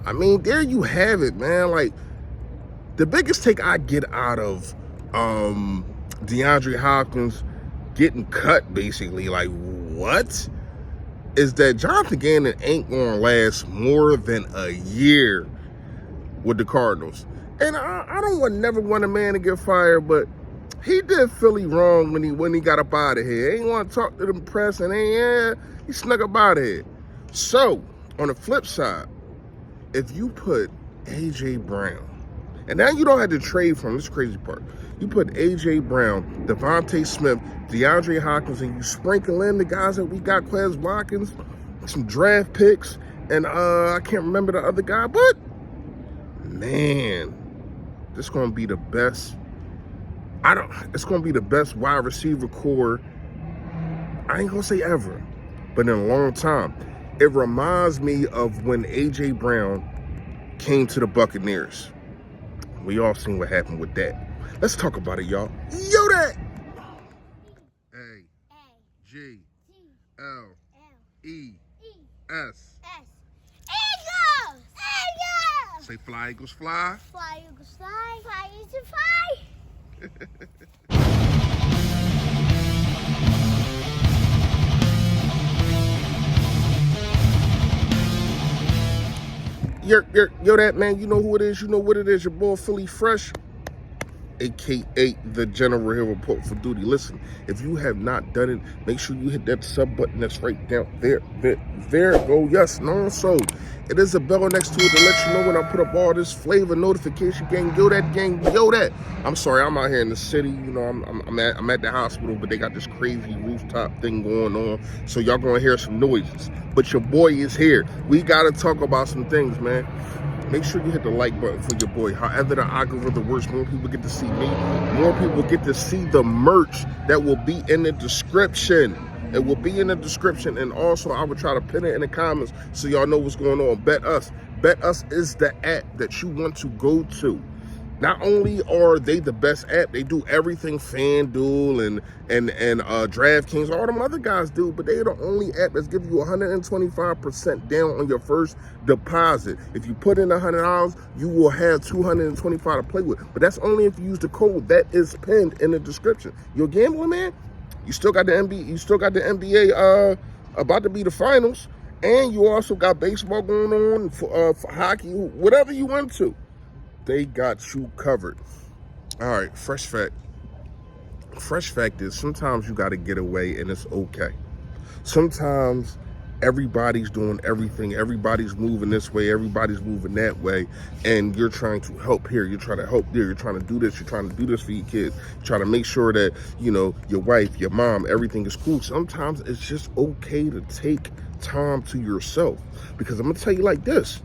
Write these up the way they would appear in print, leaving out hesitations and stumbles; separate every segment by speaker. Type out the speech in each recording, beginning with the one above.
Speaker 1: I mean, there you have it, man. Like, the biggest take I get out of DeAndre Hopkins getting cut, basically, like, what? Is that Jonathan Gannon ain't gonna last more than a year with the Cardinals. And I don't never want a man to get fired, but he did Philly wrong when he got up out of here. He ain't want to talk to the press, and he snuck up out of here. So, on the flip side, if you put A.J. Brown, and now you don't have to trade from, this is the crazy part. You put A.J. Brown, Devontae Smith, DeAndre Hopkins, and you sprinkle in the guys that we got, Quez Watkins, some draft picks, and I can't remember the other guy, but man, this is going to be the best. It's going to be the best wide receiver core, I ain't going to say ever, but in a long time. It reminds me of when A.J. Brown came to the Buccaneers. We all seen what happened with that. Let's talk about it, y'all. Yo, that. A-G-L-E-S.
Speaker 2: Eagles! Eagles!
Speaker 1: Say fly, Eagles, fly.
Speaker 2: Fly, Eagles, fly. Fly, Eagles, fly.
Speaker 1: Yo, that man, you know who it is, you know what it is, your boy Philly Fresh, aka the General here report for duty. Listen, if you have not done it, make sure you hit that sub button that's right down there. There go. Yes, no. So it is a bell next to it to let you know when I put up all this flavor notification gang. Yo, that gang. Yo, that. I'm sorry, I'm out here in the city. You know, I'm at the hospital, but they got this crazy rooftop thing going on, so y'all gonna hear some noises. But your boy is here. We gotta talk about some things, man. Make sure you hit the like button for your boy. However the algorithm works, more people get to see me. More people get to see the merch that will be in the description. It will be in the description. And also, I will try to pin it in the comments so y'all know what's going on. Betus. Betus is the app that you want to go to. Not only are they the best app, they do everything FanDuel and DraftKings, all them other guys do, but they're the only app that's giving you 125% down on your first deposit. If you put in $100, you will have $225 to play with. But that's only if you use the code that is pinned in the description. You're gambling, man. You still got the NBA. You still got the NBA about to be the finals, and you also got baseball going on for hockey, whatever you want to. They got you covered. All right, fresh fact. Fresh fact is sometimes you got to get away and it's okay. Sometimes everybody's doing everything. Everybody's moving this way. Everybody's moving that way. And you're trying to help here. You're trying to help there. You're trying to do this. You're trying to do this for your kids. You're trying to make sure that, you know, your wife, your mom, everything is cool. Sometimes it's just okay to take time to yourself. Because I'm going to tell you like this.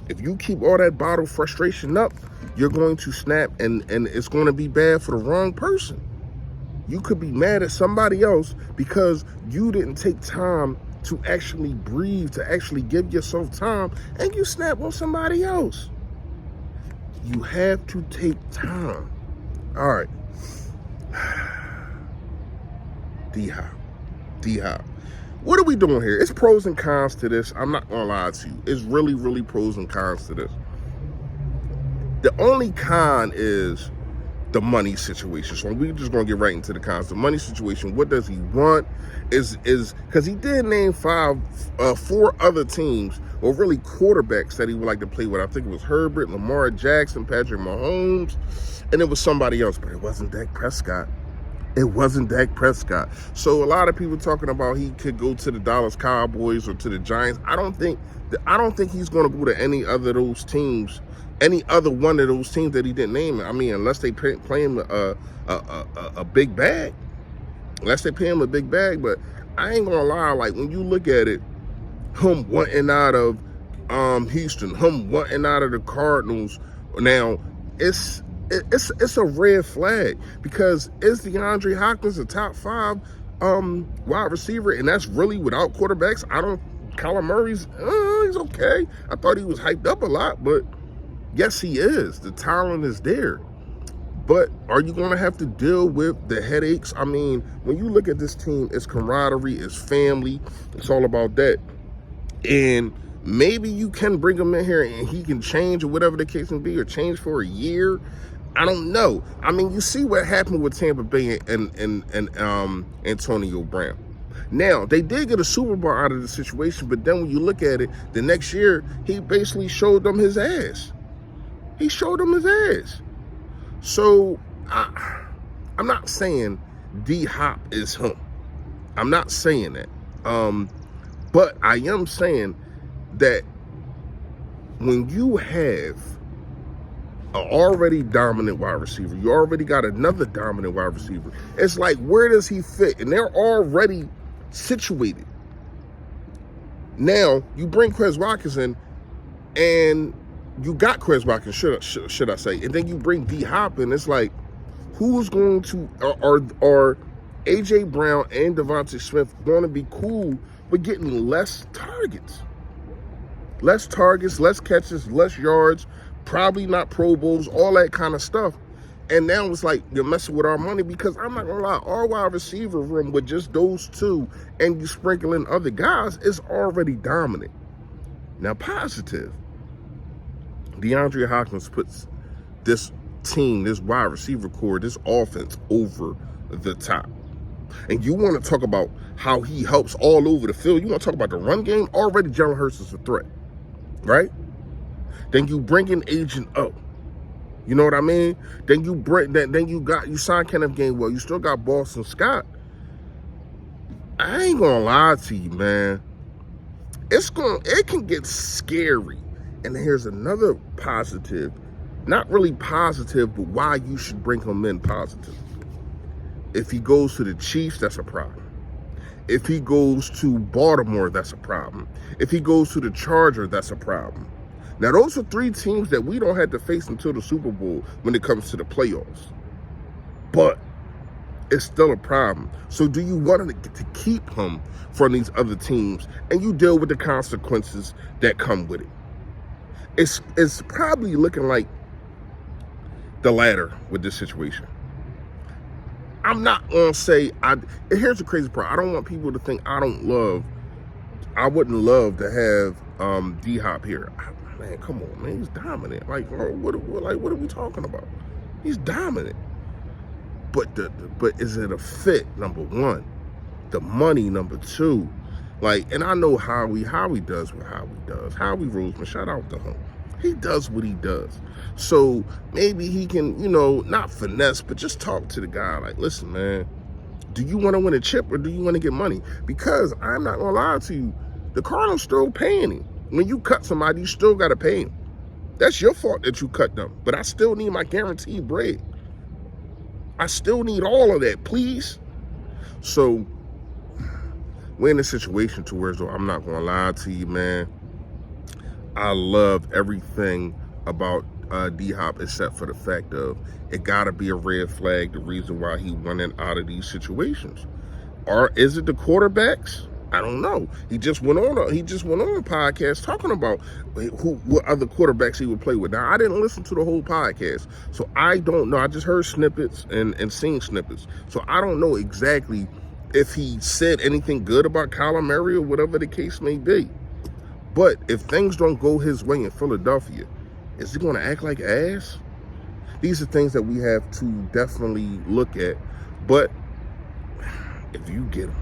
Speaker 1: If you keep all that bottled frustration up, you're going to snap and it's going to be bad for the wrong person. You could be mad at somebody else because you didn't take time to actually breathe, to actually give yourself time, and you snap on somebody else. You have to take time. All right. D-Hop. What are we doing here? It's pros and cons to this. I'm not going to lie to you. It's really, really pros and cons to this. The only con is the money situation. So we're just going to get right into the cons. The money situation, what does he want? Is because he did name four other teams, or really quarterbacks that he would like to play with. I think it was Herbert, Lamar Jackson, Patrick Mahomes, and it was somebody else, but it wasn't Dak Prescott. It wasn't Dak Prescott. So a lot of people talking about he could go to the Dallas Cowboys or to the Giants. I don't think he's going to go to any other of those teams, any other one of those teams that he didn't name. I mean, unless they pay him a big bag. Unless they pay him a big bag. But I ain't gonna lie, like when you look at it, him wanting out of Houston, him wanting out of the Cardinals, now it's a red flag, because is DeAndre Hopkins a top 5 wide receiver, and that's really without quarterbacks? Kyler Murray's he's okay. I thought he was hyped up a lot, but yes, he is. The talent is there. But are you going to have to deal with the headaches? I mean, when you look at this team, it's camaraderie, it's family, it's all about that. And Maybe you can bring him in here and he can change or whatever the case may be, or change for a year. I don't know. I mean, you see what happened with Tampa Bay and Antonio Brown. Now, they did get a Super Bowl out of the situation, but then when you look at it, the next year, he basically showed them his ass. He showed them his ass. So, I'm not saying D-Hop is him. I'm not saying that. But I am saying that when you have an already dominant wide receiver, you already got another dominant wide receiver, it's like, where does he fit? And they're already situated. Now, you bring Chris Watkins in, and you got Chris Watkins, should I say, and then you bring D-Hop in, it's like, who's going to, are A.J. Brown and Devontae Smith going to be cool with getting less targets? Less targets, less catches, less yards, probably not Pro Bowls, all that kind of stuff. And now it's like, you're messing with our money, because I'm not gonna lie, our wide receiver room with just those two and you sprinkle in other guys is already dominant. Now, positive, DeAndre Hopkins puts this team, this wide receiver core, this offense over the top. And you want to talk about how he helps all over the field. You want to talk about the run game? Already Jalen Hurts is a threat, right? Then you bring in Agent O. You know what I mean? Then you bring that. Then you sign Kenneth Gainwell. You still got Boston Scott. I ain't gonna lie to you, man. It can get scary. And here's another positive. Not really positive, but why you should bring him in positive. If he goes to the Chiefs, that's a problem. If he goes to Baltimore, that's a problem. If he goes to the Chargers, that's a problem. Now, those are three teams that we don't have to face until the Super Bowl when it comes to the playoffs. But it's still a problem. So do you want to keep him from these other teams, and you deal with the consequences that come with it? It's probably looking like the latter with this situation. I'm not gonna say here's the crazy part. I don't want people to think I wouldn't love to have D-Hop here. Man, come on, man, he's dominant. Like, what are we talking about? He's dominant. But is it a fit? Number one, the money. Number two, like, and I know Howie does what Howie does. Howie Roseman, shout out to him. He does what he does. So maybe he can, not finesse, but just talk to the guy like, listen, man, do you want to win a chip or do you want to get money? Because I'm not going to lie to you, the Cardinals still paying him. When you cut somebody, you still got to pay him. That's your fault that you cut them. But I still need my guaranteed bread. I still need all of that, please. So we're in a situation to where, so I'm not going to lie to you, man, I love everything about D-Hop except for the fact of it got to be a red flag, the reason why he went in out of these situations. Or is it the quarterbacks? I don't know. He just went on a podcast talking about what other quarterbacks he would play with. Now, I didn't listen to the whole podcast, so I don't know. I just heard snippets and seen snippets. So I don't know exactly if he said anything good about Kyler Murray or whatever the case may be. But if things don't go his way in Philadelphia, is he going to act like ass? These are things that we have to definitely look at. But if you get him,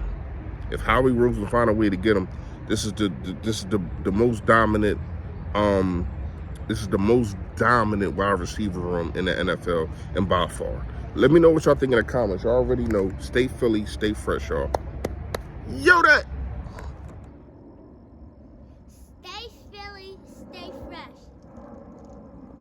Speaker 1: if Howie Roseman will find a way to get him, this is the most dominant. This is the most dominant wide receiver room in the NFL, and by far. Let me know what y'all think in the comments. Y'all already know. Stay Philly, stay fresh, y'all. Yo, that.
Speaker 2: Stay Philly, stay fresh.